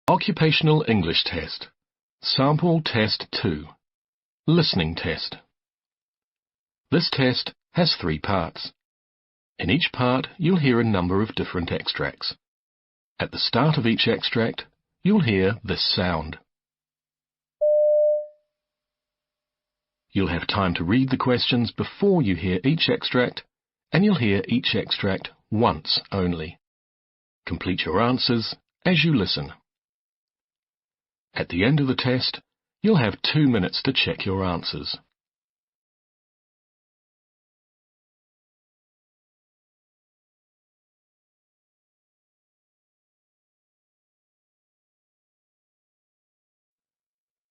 Occupational English Test. Sample Test 2. Listening Test. This test has 3 parts. In each part, you'll hear a number of different extracts. At the start of each extract, you'll hear this sound. You'll have time to read the questions before you hear each extract, and you'll hear each extract once only. Complete your answers as you listen. At the end of the test, you'll have 2 minutes to check your answers.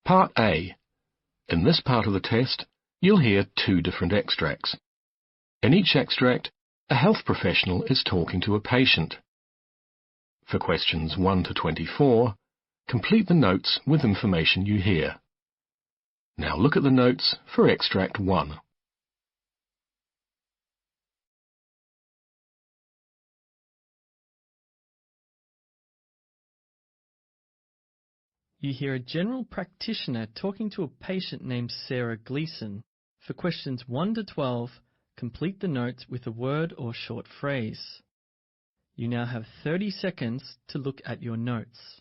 Part A. In this part of the test, you'll hear 2 different extracts. In each extract, a health professional is talking to a patient. For questions 1 to 24, complete the notes with information you hear. Now look at the notes for extract 1. You hear a general practitioner talking to a patient named Sarah Gleeson. For questions 1 to 12, complete the notes with a word or short phrase. You now have 30 seconds to look at your notes.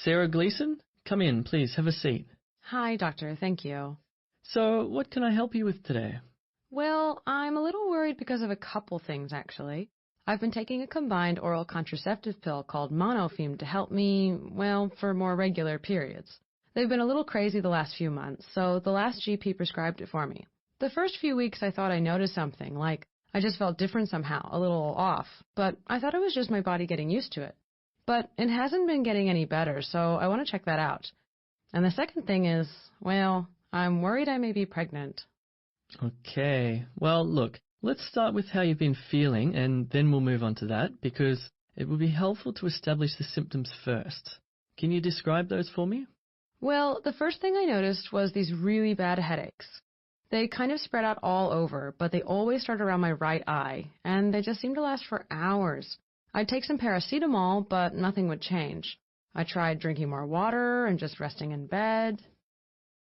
Sarah Gleeson, come in, please, have a seat. Hi, doctor. Thank you. So, what can I help you with today? Well, I'm a little worried because of a couple things, actually. I've been taking a combined oral contraceptive pill called Monofem to help me, well, for more regular periods. They've been a little crazy the last few months, so the last GP prescribed it for me. The first few weeks I thought I noticed something, like I just felt different somehow, a little off, but I thought it was just my body getting used to it. But it hasn't been getting any better, so I want to check that out. And the second thing is, well, I'm worried I may be pregnant. Okay, well, look, let's start with how you've been feeling, and then we'll move on to that, because it will be helpful to establish the symptoms first. Can you describe those for me? Well, the first thing I noticed was these really bad headaches. They kind of spread out all over, but they always start around my right eye, and they just seem to last for hours. I'd take some paracetamol, but nothing would change. I tried drinking more water and just resting in bed.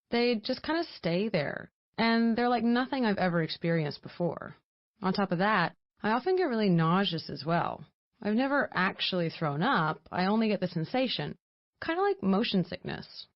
They just kind of stay there, and they're like nothing I've ever experienced before. On top of that, I often get really nauseous as well. I've never actually thrown up, I only get the sensation, kind of like motion sickness.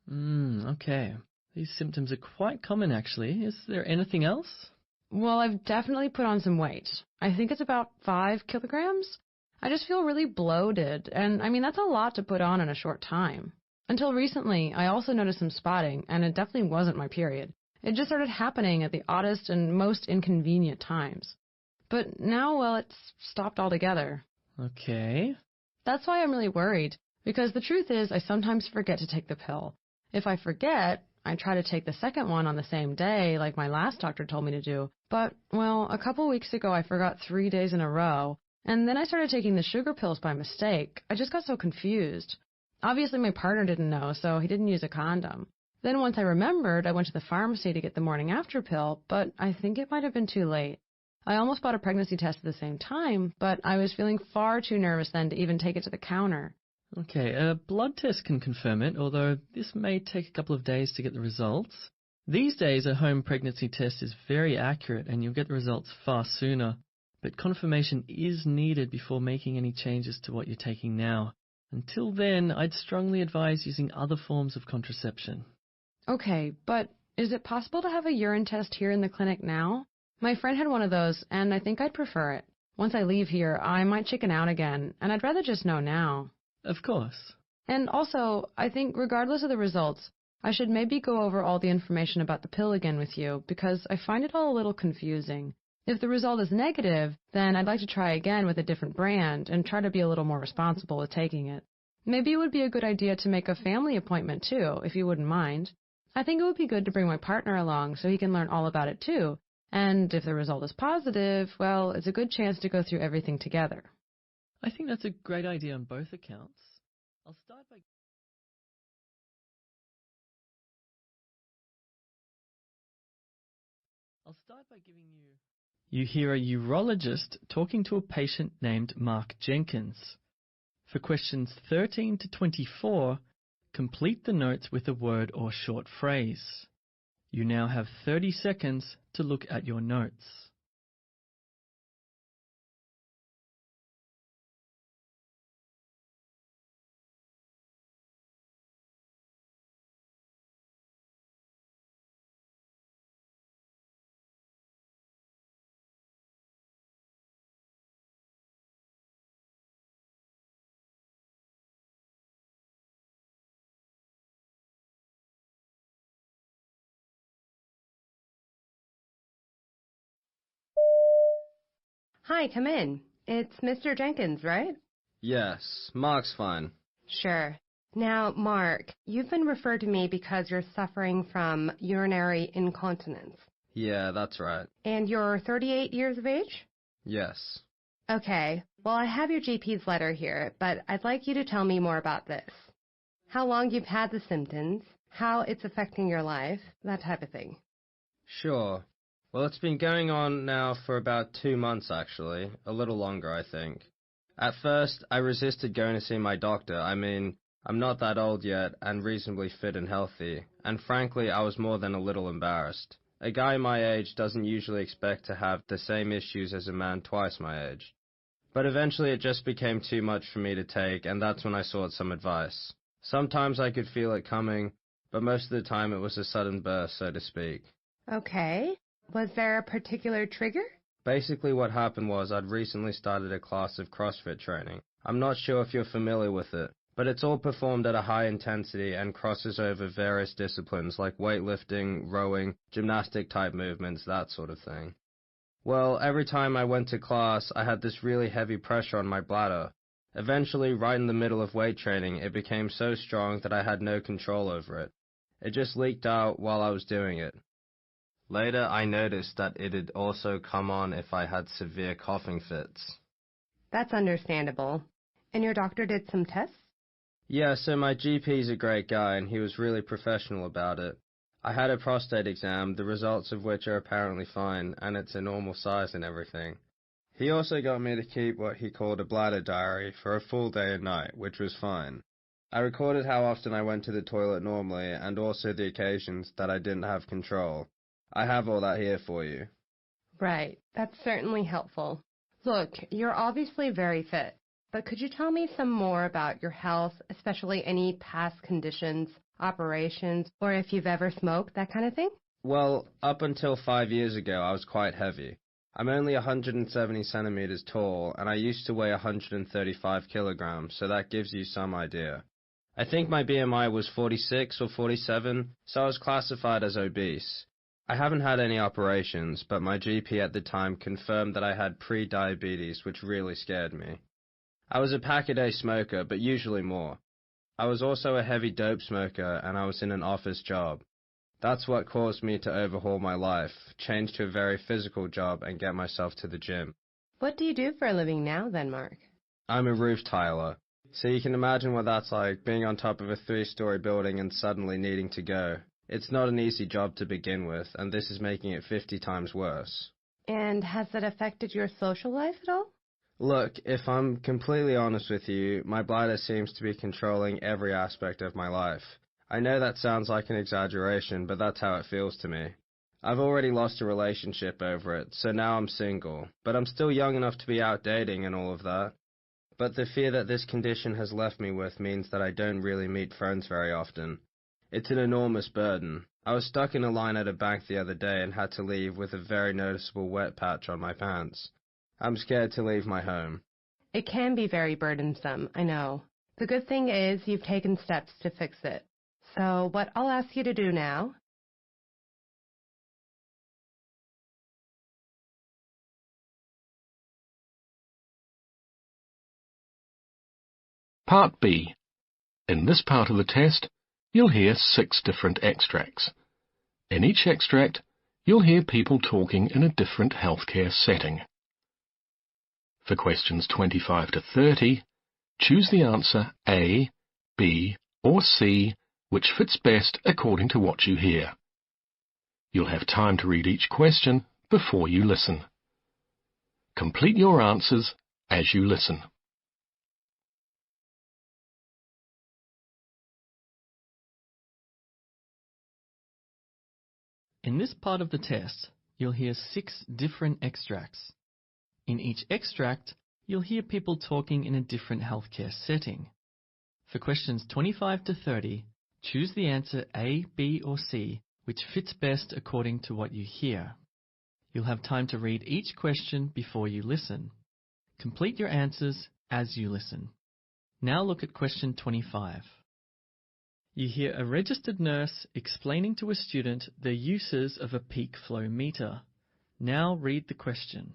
Okay. These symptoms are quite common, actually. Is there anything else? Well, I've definitely put on some weight. I think it's about 5 kilograms. I just feel really bloated, and I mean, that's a lot to put on in a short time. Until recently, I also noticed some spotting, and it definitely wasn't my period. It just started happening at the oddest and most inconvenient times. But now, well, it's stopped altogether. Okay. That's why I'm really worried, because the truth is I sometimes forget to take the pill. If I forget, I try to take the second one on the same day, like my last doctor told me to do. But, well, a couple weeks ago I forgot 3 days in a row. And then I started taking the sugar pills by mistake. I just got so confused. Obviously, my partner didn't know, so he didn't use a condom. Then once I remembered, I went to the pharmacy to get the morning after pill, but I think it might have been too late. I almost bought a pregnancy test at the same time, but I was feeling far too nervous then to even take it to the counter. Okay, a blood test can confirm it, although this may take a couple of days to get the results. These days, a home pregnancy test is very accurate, and you'll get the results far sooner. But confirmation is needed before making any changes to what you're taking now. Until then, I'd strongly advise using other forms of contraception. Okay, but is it possible to have a urine test here in the clinic now? My friend had one of those, and I think I'd prefer it. Once I leave here, I might chicken out again, and I'd rather just know now. Of course. And also, I think regardless of the results, I should maybe go over all the information about the pill again with you, because I find it all a little confusing. If the result is negative, then I'd like to try again with a different brand and try to be a little more responsible with taking it. Maybe it would be a good idea to make a family appointment too, if you wouldn't mind. I think it would be good to bring my partner along so he can learn all about it too. And if the result is positive, well, it's a good chance to go through everything together. I think that's a great idea on both accounts. I'll start by giving you... You hear a urologist talking to a patient named Mark Jenkinz. For questions 13 to 24, complete the notes with a word or short phrase. You now have 30 seconds to look at your notes. Hi, come in. It's Mr. Jenkins, right? Yes, Mark's fine. Sure. Now, Mark, you've been referred to me because you're suffering from urinary incontinence. Yeah, that's right. And you're 38 years of age? Yes. Okay. Well, I have your GP's letter here, but I'd like you to tell me more about this. How long you've had the symptoms, how it's affecting your life, that type of thing. Sure. Well, it's been going on now for about 2 months, actually. A little longer, I think. At first, I resisted going to see my doctor. I mean, I'm not that old yet and reasonably fit and healthy. And frankly, I was more than a little embarrassed. A guy my age doesn't usually expect to have the same issues as a man twice my age. But eventually it just became too much for me to take, and that's when I sought some advice. Sometimes I could feel it coming, but most of the time it was a sudden burst, so to speak. Okay. Was there a particular trigger? Basically what happened was I'd recently started a class of CrossFit training. I'm not sure if you're familiar with it, but it's all performed at a high intensity and crosses over various disciplines like weightlifting, rowing, gymnastic type movements, that sort of thing. Well, every time I went to class, I had this really heavy pressure on my bladder. Eventually, right in the middle of weight training, it became so strong that I had no control over it. It just leaked out while I was doing it. Later, I noticed that it had also come on if I had severe coughing fits. That's understandable. And your doctor did some tests? Yeah, so my GP's a great guy, and he was really professional about it. I had a prostate exam, the results of which are apparently fine, and it's a normal size and everything. He also got me to keep what he called a bladder diary for a full day and night, which was fine. I recorded how often I went to the toilet normally, and also the occasions that I didn't have control. I have all that here for you. Right. That's certainly helpful. Look, you're obviously very fit, but could you tell me some more about your health, especially any past conditions, operations, or if you've ever smoked, that kind of thing? Well, up until 5 years ago, I was quite heavy. I'm only 170 centimeters tall, and I used to weigh 135 kilograms, so that gives you some idea. I think my BMI was 46 or 47, so I was classified as obese. I haven't had any operations, but my GP at the time confirmed that I had pre-diabetes, which really scared me. I was a pack-a-day smoker, but usually more. I was also a heavy dope smoker, and I was in an office job. That's what caused me to overhaul my life, change to a very physical job, and get myself to the gym. What do you do for a living now, then, Mark? I'm a roof tiler, so you can imagine what that's like, being on top of a 3-story building and suddenly needing to go. It's not an easy job to begin with, and this is making it 50 times worse. And has that affected your social life at all? Look, if I'm completely honest with you, my bladder seems to be controlling every aspect of my life. I know that sounds like an exaggeration, but that's how it feels to me. I've already lost a relationship over it, so now I'm single, but I'm still young enough to be out dating and all of that. But the fear that this condition has left me with means that I don't really meet friends very often. It's an enormous burden. I was stuck in a line at a bank the other day and had to leave with a very noticeable wet patch on my pants. I'm scared to leave my home. It can be very burdensome, I know. The good thing is you've taken steps to fix it. So what I'll ask you to do now... Part B. In this part of the test, you'll hear 6 different extracts. In each extract, you'll hear people talking in a different healthcare setting. For questions 25 to 30, choose the answer A, B, or C, which fits best according to what you hear. You'll have time to read each question before you listen. Complete your answers as you listen. In this part of the test, you'll hear 6 different extracts. In each extract, you'll hear people talking in a different healthcare setting. For questions 25 to 30, choose the answer A, B, or C, which fits best according to what you hear. You'll have time to read each question before you listen. Complete your answers as you listen. Now look at question 25. You hear a registered nurse explaining to a student the uses of a peak flow meter. Now read the question.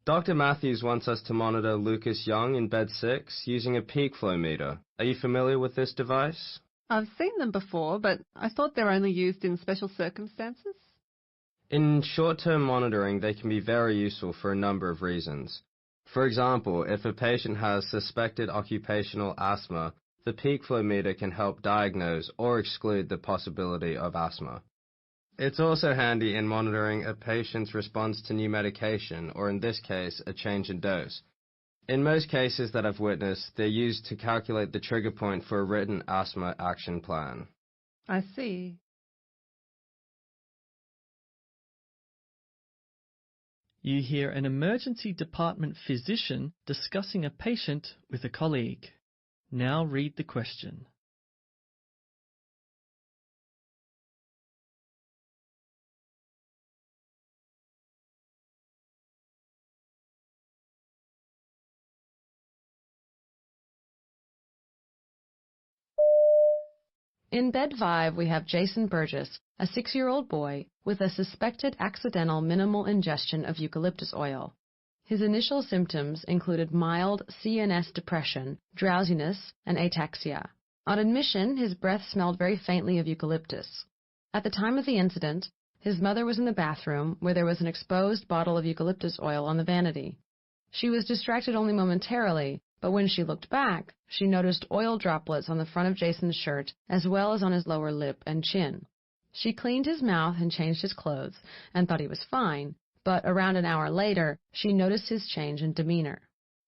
Dr. Matthews wants us to monitor Lucas Young in bed 6 using a peak flow meter. Are you familiar with this device? I've seen them before, but I thought they're only used in special circumstances. In short-term monitoring, they can be very useful for a number of reasons. For example, if a patient has suspected occupational asthma, the peak flow meter can help diagnose or exclude the possibility of asthma. It's also handy in monitoring a patient's response to new medication, or in this case, a change in dose. In most cases that I've witnessed, they're used to calculate the trigger point for a written asthma action plan. I see. You hear an emergency department physician discussing a patient with a colleague. Now read the question. In Bed 5, we have Jason Burgess, a 6-year-old boy with a suspected accidental minimal ingestion of eucalyptus oil. His initial symptoms included mild CNS depression, drowsiness, and ataxia. On admission, his breath smelled very faintly of eucalyptus. At the time of the incident, his mother was in the bathroom where there was an exposed bottle of eucalyptus oil on the vanity. She was distracted only momentarily, but when she looked back, she noticed oil droplets on the front of Jason's shirt as well as on his lower lip and chin. She cleaned his mouth and changed his clothes and thought he was fine, but around an hour later, she noticed his change in demeanor.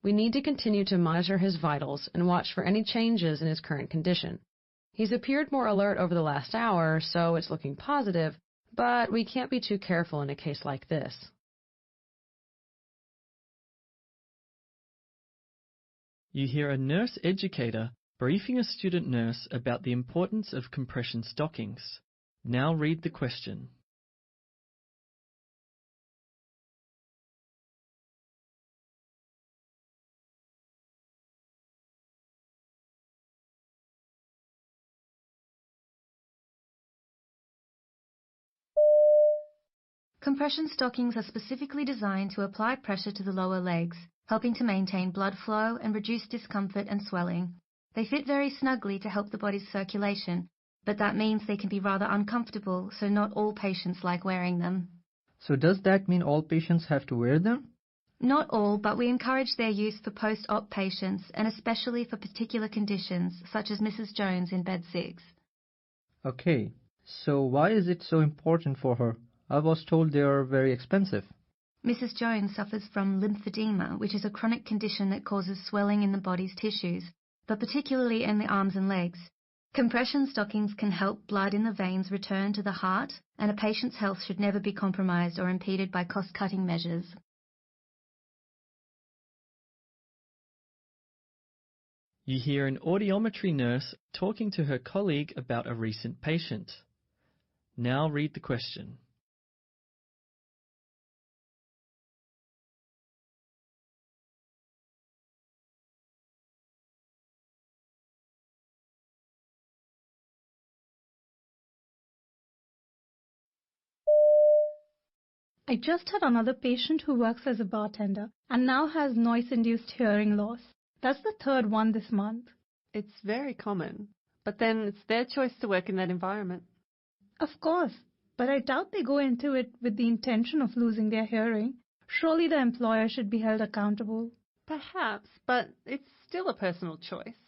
We need to continue to monitor his vitals and watch for any changes in his current condition. He's appeared more alert over the last hour, so it's looking positive, but we can't be too careful in a case like this. You hear a nurse educator briefing a student nurse about the importance of compression stockings. Now read the question. Compression stockings are specifically designed to apply pressure to the lower legs, helping to maintain blood flow and reduce discomfort and swelling. They fit very snugly to help the body's circulation, but that means they can be rather uncomfortable, so not all patients like wearing them. So does that mean all patients have to wear them? Not all, but we encourage their use for post-op patients, and especially for particular conditions, such as Mrs. Jones in bed 6. Okay, so why is it so important for her? I was told they are very expensive. Mrs. Jones suffers from lymphedema, which is a chronic condition that causes swelling in the body's tissues, but particularly in the arms and legs. Compression stockings can help blood in the veins return to the heart, and a patient's health should never be compromised or impeded by cost-cutting measures. You hear an audiometry nurse talking to her colleague about a recent patient. Now read the question. I just had another patient who works as a bartender and now has noise-induced hearing loss. That's the third one this month. It's very common, but then it's their choice to work in that environment. Of course, but I doubt they go into it with the intention of losing their hearing. Surely the employer should be held accountable. Perhaps, but it's still a personal choice.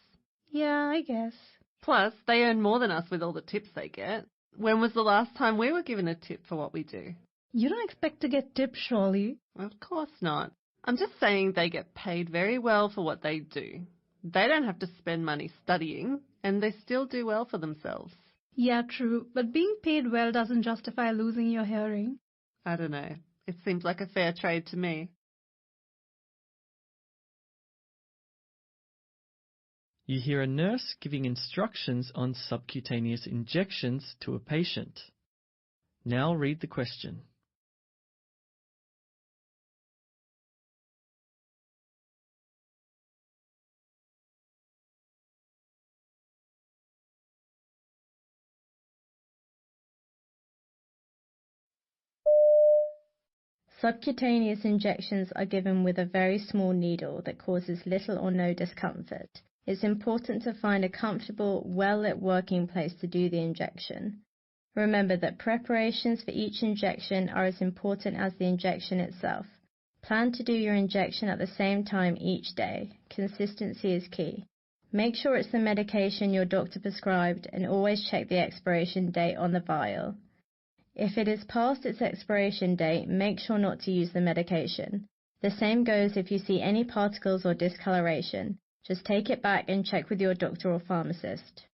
Yeah, I guess. Plus, they earn more than us with all the tips they get. When was the last time we were given a tip for what we do? You don't expect to get tips, surely. Of course not. I'm just saying they get paid very well for what they do. They don't have to spend money studying, and they still do well for themselves. Yeah, true, but being paid well doesn't justify losing your hearing. I don't know. It seems like a fair trade to me. You hear a nurse giving instructions on subcutaneous injections to a patient. Now read the question. Subcutaneous injections are given with a very small needle that causes little or no discomfort. It's important to find a comfortable, well-lit working place to do the injection. Remember that preparations for each injection are as important as the injection itself. Plan to do your injection at the same time each day. Consistency is key. Make sure it's the medication your doctor prescribed and always check the expiration date on the vial. If it is past its expiration date, make sure not to use the medication. The same goes if you see any particles or discoloration. Just take it back and check with your doctor or pharmacist.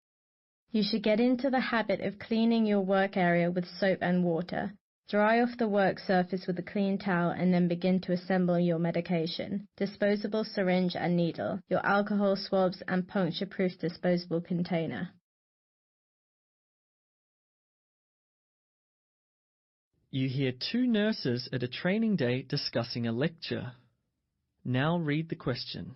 You should get into the habit of cleaning your work area with soap and water. Dry off the work surface with a clean towel and then begin to assemble your medication, disposable syringe and needle, your alcohol swabs and puncture-proof disposable container. You hear two nurses at a training day discussing a lecture. Now read the question.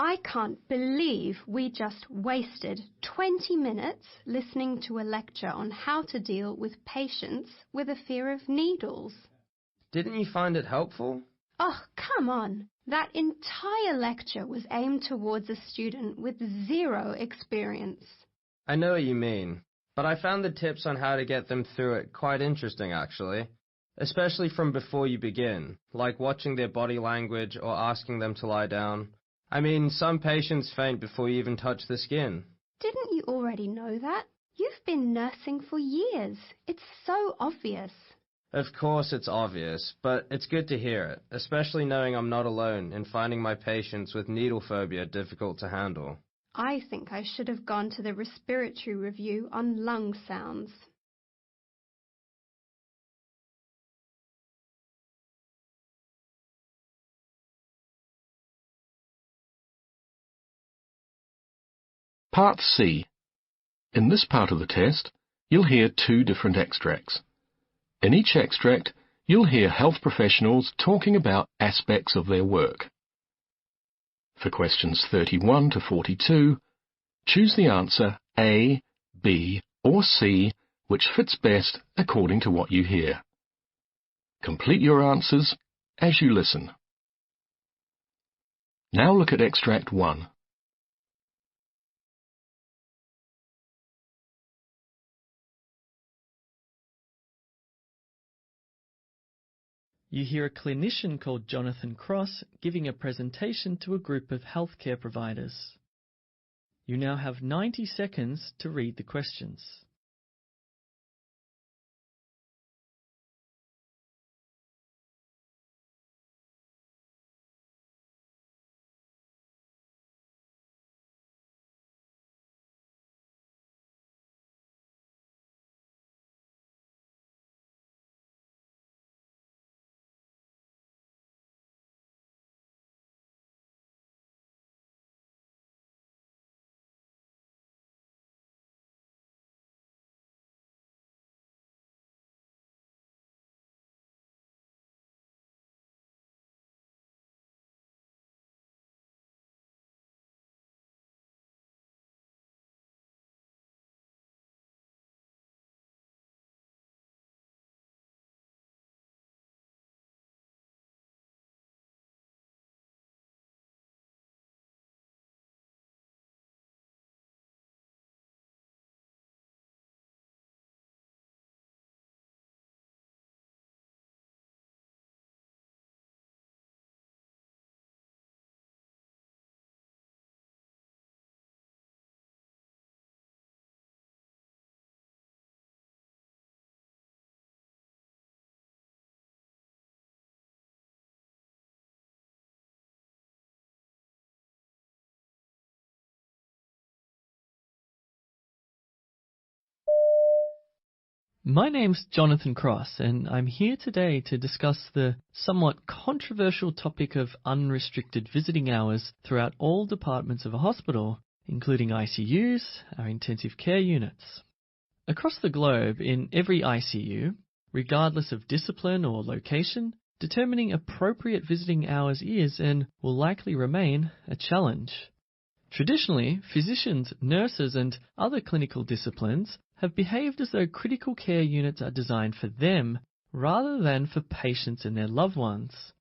I can't believe we just wasted 20 minutes listening to a lecture on how to deal with patients with a fear of needles. Didn't you find it helpful? Oh, come on. That entire lecture was aimed towards a student with zero experience. I know what you mean, but I found the tips on how to get them through it quite interesting, actually. Especially from before you begin, like watching their body language or asking them to lie down. I mean, some patients faint before you even touch the skin. Didn't you already know that? You've been nursing for years. It's so obvious. Of course it's obvious, but it's good to hear it, especially knowing I'm not alone in finding my patients with needle phobia difficult to handle. I think I should have gone to the respiratory review on lung sounds. Part C. In this part of the test, you'll hear two different extracts. In each extract, you'll hear health professionals talking about aspects of their work. For questions 31 to 42, choose the answer A, B, or C, which fits best according to what you hear. Complete your answers as you listen. Now look at extract 1. You hear a clinician called Jonathan Cross giving a presentation to a group of healthcare providers. You now have 90 seconds to read the questions. My name's Jonathan Cross, and I'm here today to discuss the somewhat controversial topic of unrestricted visiting hours throughout all departments of a hospital, including ICUs, our intensive care units. Across the globe, in every ICU, regardless of discipline or location, determining appropriate visiting hours is and will likely remain a challenge. Traditionally, physicians, nurses, and other clinical disciplines have behaved as though critical care units are designed for them rather than for patients and their loved ones.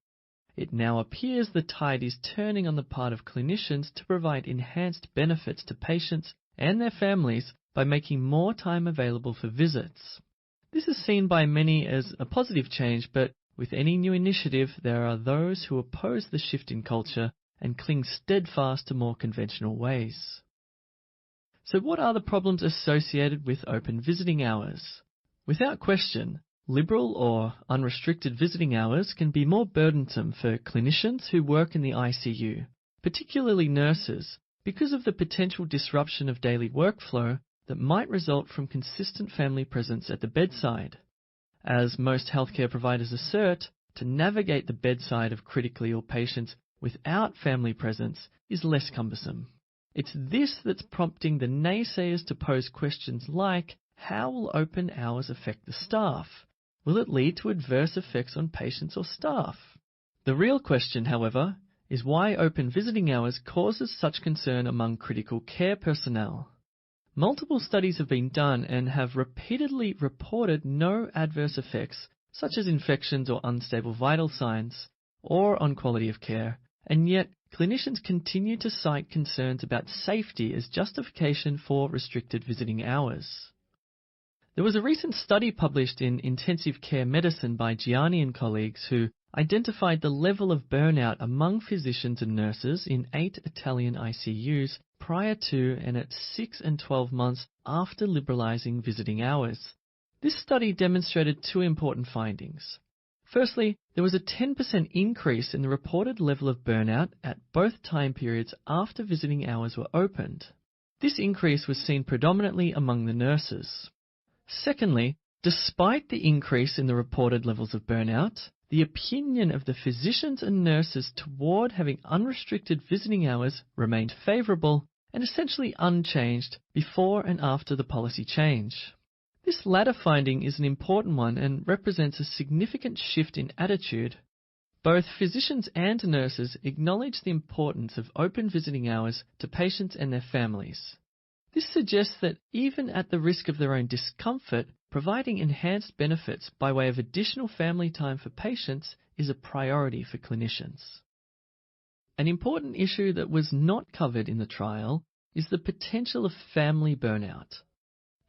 It now appears the tide is turning on the part of clinicians to provide enhanced benefits to patients and their families by making more time available for visits. This is seen by many as a positive change, but with any new initiative, there are those who oppose the shift in culture and cling steadfast to more conventional ways. So what are the problems associated with open visiting hours? Without question, liberal or unrestricted visiting hours can be more burdensome for clinicians who work in the ICU, particularly nurses, because of the potential disruption of daily workflow that might result from consistent family presence at the bedside. As most healthcare providers assert, to navigate the bedside of critically ill patients without family presence is less cumbersome. It's this that's prompting the naysayers to pose questions like, how will open hours affect the staff? Will it lead to adverse effects on patients or staff? The real question, however, is why open visiting hours causes such concern among critical care personnel. Multiple studies have been done and have repeatedly reported no adverse effects, such as infections or unstable vital signs, or on quality of care, and yet clinicians continue to cite concerns about safety as justification for restricted visiting hours. There was a recent study published in Intensive Care Medicine by Gianni and colleagues who identified the level of burnout among physicians and nurses in 8 Italian ICUs prior to and at 6 and 12 months after liberalising visiting hours. This study demonstrated 2 important findings. Firstly, there was a 10% increase in the reported level of burnout at both time periods after visiting hours were opened. This increase was seen predominantly among the nurses. Secondly, despite the increase in the reported levels of burnout, the opinion of the physicians and nurses toward having unrestricted visiting hours remained favourable and essentially unchanged before and after the policy change. This latter finding is an important one and represents a significant shift in attitude. Both physicians and nurses acknowledge the importance of open visiting hours to patients and their families. This suggests that even at the risk of their own discomfort, providing enhanced benefits by way of additional family time for patients is a priority for clinicians. An important issue that was not covered in the trial is the potential of family burnout.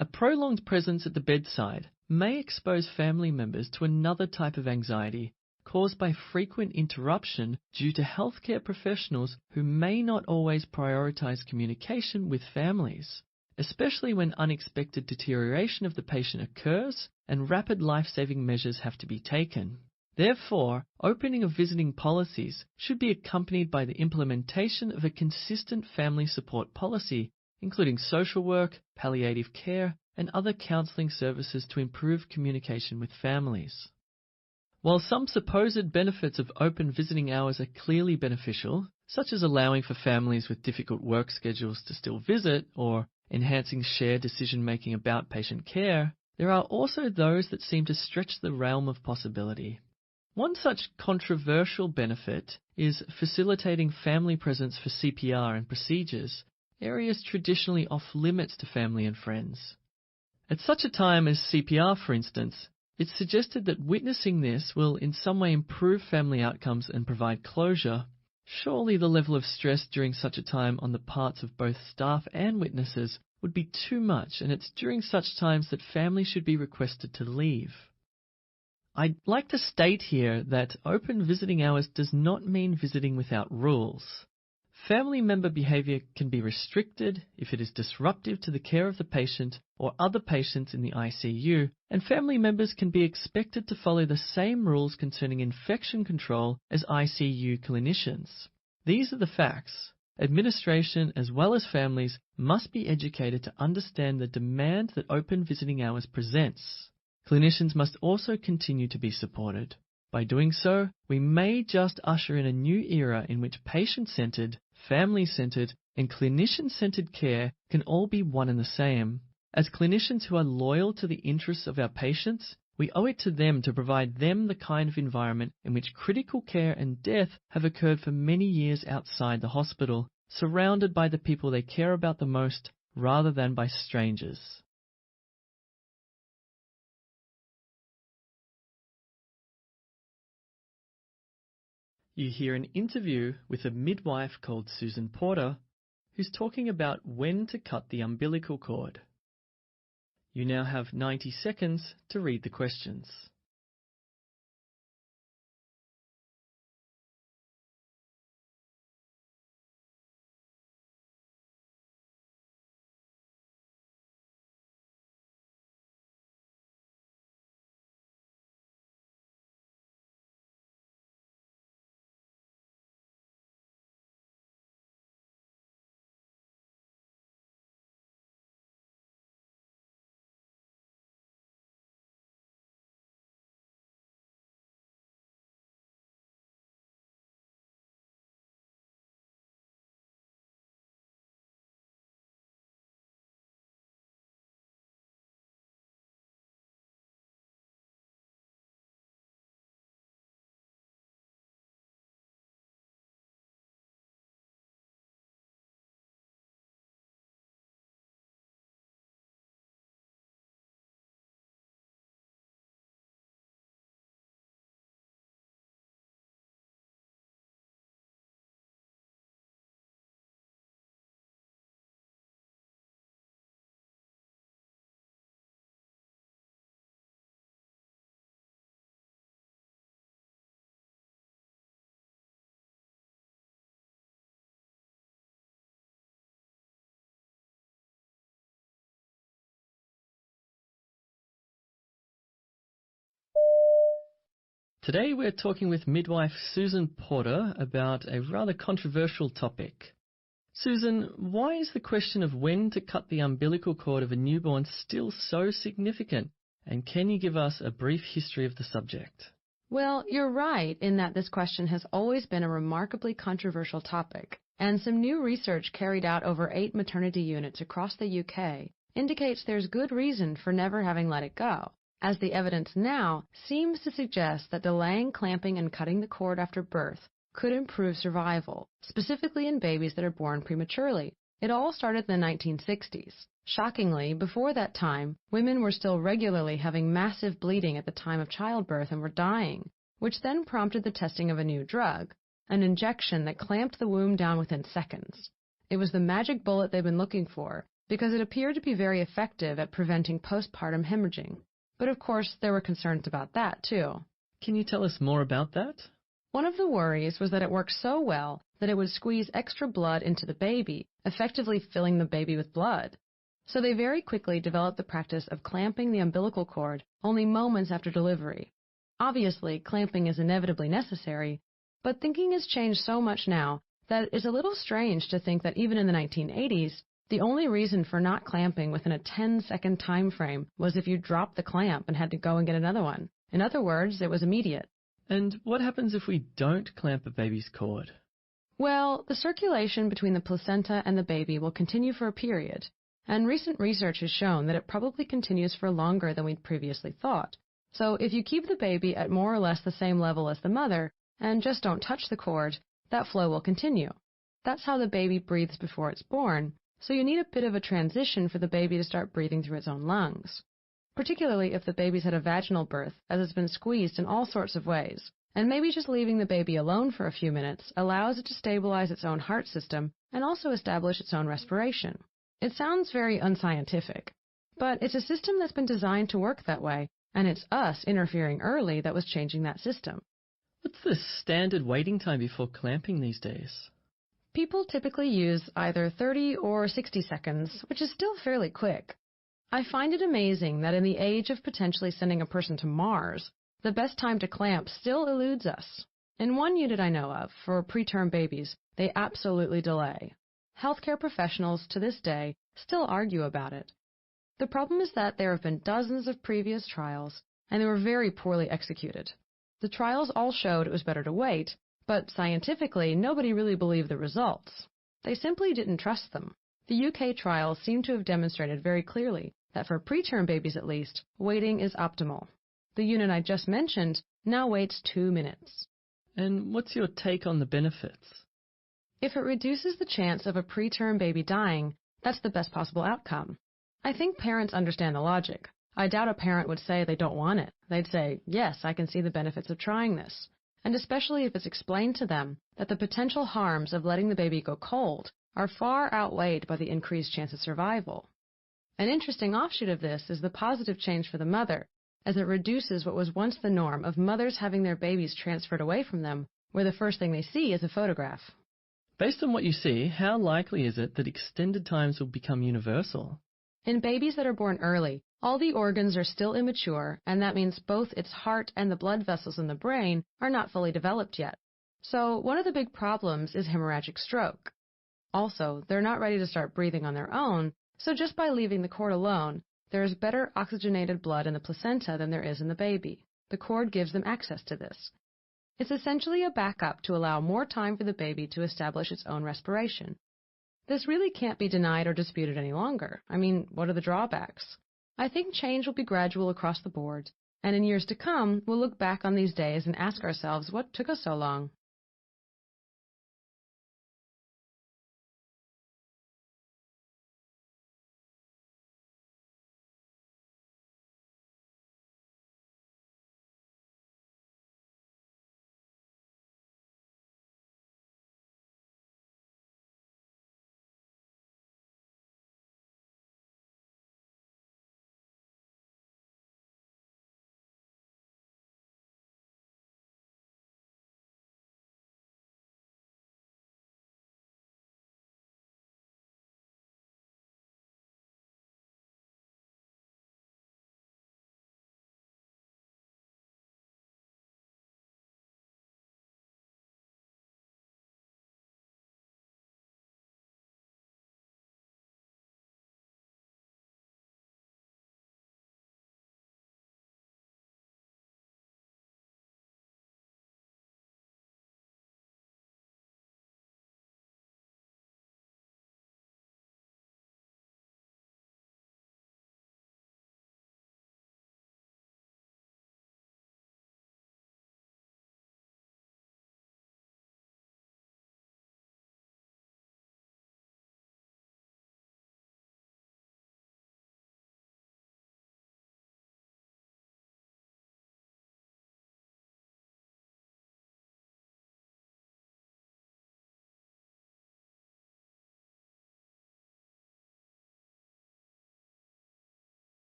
A prolonged presence at the bedside may expose family members to another type of anxiety caused by frequent interruption due to healthcare professionals who may not always prioritize communication with families, especially when unexpected deterioration of the patient occurs and rapid life-saving measures have to be taken. Therefore, opening of visiting policies should be accompanied by the implementation of a consistent family support policy, including social work, palliative care, and other counselling services to improve communication with families. While some supposed benefits of open visiting hours are clearly beneficial, such as allowing for families with difficult work schedules to still visit or enhancing shared decision-making about patient care, there are also those that seem to stretch the realm of possibility. One such controversial benefit is facilitating family presence for CPR and procedures, areas traditionally off-limits to family and friends. At such a time as CPR, for instance, it's suggested that witnessing this will in some way improve family outcomes and provide closure. Surely the level of stress during such a time on the parts of both staff and witnesses would be too much, and it's during such times that families should be requested to leave. I'd like to state here that open visiting hours does not mean visiting without rules. Family member behaviour can be restricted if it is disruptive to the care of the patient or other patients in the ICU, and family members can be expected to follow the same rules concerning infection control as ICU clinicians. These are the facts. Administration as well as families must be educated to understand the demand that open visiting hours presents. Clinicians must also continue to be supported. By doing so, we may just usher in a new era in which patient-centered, family-centered, and clinician-centered care can all be one and the same. As clinicians who are loyal to the interests of our patients, we owe it to them to provide them the kind of environment in which critical care and death have occurred for many years outside the hospital, surrounded by the people they care about the most, rather than by strangers. You hear an interview with a midwife called Susan Porter, who's talking about when to cut the umbilical cord. You now have 90 seconds to read the questions. Today we're talking with midwife Susan Porter about a rather controversial topic. Susan, why is the question of when to cut the umbilical cord of a newborn still so significant? And can you give us a brief history of the subject? Well, you're right in that this question has always been a remarkably controversial topic, and some new research carried out over 8 maternity units across the UK indicates there's good reason for never having let it go, as the evidence now seems to suggest that delaying clamping and cutting the cord after birth could improve survival, specifically in babies that are born prematurely. It all started in the 1960s. Shockingly, before that time, women were still regularly having massive bleeding at the time of childbirth and were dying, which then prompted the testing of a new drug, an injection that clamped the womb down within seconds. It was the magic bullet they've been looking for, because it appeared to be very effective at preventing postpartum hemorrhaging. But of course, there were concerns about that, too. Can you tell us more about that? One of the worries was that it worked so well that it would squeeze extra blood into the baby, effectively filling the baby with blood. So they very quickly developed the practice of clamping the umbilical cord only moments after delivery. Obviously, clamping is inevitably necessary, but thinking has changed so much now that it's a little strange to think that even in the 1980s, the only reason for not clamping within a 10-second time frame was if you dropped the clamp and had to go and get another one. In other words, it was immediate. And what happens if we don't clamp a baby's cord? Well, the circulation between the placenta and the baby will continue for a period, and recent research has shown that it probably continues for longer than we'd previously thought. So if you keep the baby at more or less the same level as the mother and just don't touch the cord, that flow will continue. That's how the baby breathes before it's born, so you need a bit of a transition for the baby to start breathing through its own lungs, particularly if the baby's had a vaginal birth, as it's been squeezed in all sorts of ways. And maybe just leaving the baby alone for a few minutes allows it to stabilize its own heart system and also establish its own respiration. It sounds very unscientific, but it's a system that's been designed to work that way, and it's us interfering early that was changing that system. What's the standard waiting time before clamping these days? People typically use either 30 or 60 seconds, which is still fairly quick. I find it amazing that in the age of potentially sending a person to Mars, the best time to clamp still eludes us. In one unit I know of, for preterm babies, they absolutely delay. Healthcare professionals to this day still argue about it. The problem is that there have been dozens of previous trials, and they were very poorly executed. The trials all showed it was better to wait, but scientifically, nobody really believed the results. They simply didn't trust them. The UK trials seem to have demonstrated very clearly that for preterm babies at least, waiting is optimal. The unit I just mentioned now waits 2 minutes. And what's your take on the benefits? If it reduces the chance of a preterm baby dying, that's the best possible outcome. I think parents understand the logic. I doubt a parent would say they don't want it. They'd say, yes, I can see the benefits of trying this. And especially if it's explained to them that the potential harms of letting the baby go cold are far outweighed by the increased chance of survival. An interesting offshoot of this is the positive change for the mother, as it reduces what was once the norm of mothers having their babies transferred away from them, where the first thing they see is a photograph. Based on what you see, how likely is it that extended times will become universal? In babies that are born early, all the organs are still immature, and that means both its heart and the blood vessels in the brain are not fully developed yet. So one of the big problems is hemorrhagic stroke. Also, they're not ready to start breathing on their own, so just by leaving the cord alone, there is better oxygenated blood in the placenta than there is in the baby. The cord gives them access to this. It's essentially a backup to allow more time for the baby to establish its own respiration. This really can't be denied or disputed any longer. I mean, what are the drawbacks? I think change will be gradual across the board, and in years to come, we'll look back on these days and ask ourselves what took us so long.